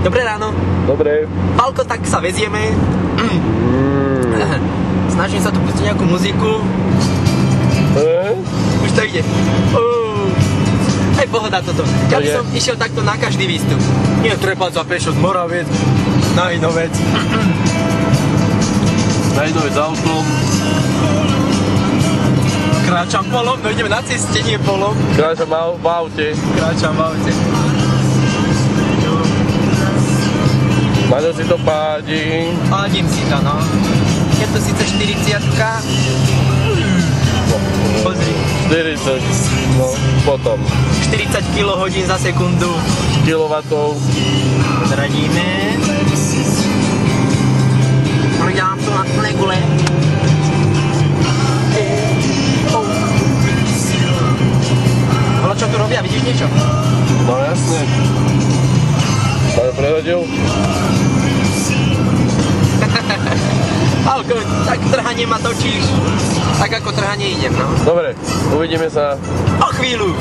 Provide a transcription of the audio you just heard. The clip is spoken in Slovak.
Dobré ráno. Dobre. Pálko, tak sa vezieme. Snažím sa tu pustiť nejakú muziku. Už to ide. Aj pohoda toto. Ja by som išiel takto na každý výstup. Nie trepať za pešo z Moraviec na Inovec. Na Inovec autom. Kráčam polom, no ideme na ceste, nie polom. Kráčam v aute. Kráčam v aute. Maďo si to pádi. Pádím si to, no. Je to síce 40-ka. Pozri. 40, no potom. 40 kHz za sekundu. Kilovatov. Zradíme. Dělám to na plné gule. Ale čo tu robia, vidíš niečo? No jasne. Maďo prehodil. Pálko, tak trhanie ma točíš. Tak ako trhanie idem, no. Dobre, uvidíme sa o chvíľu.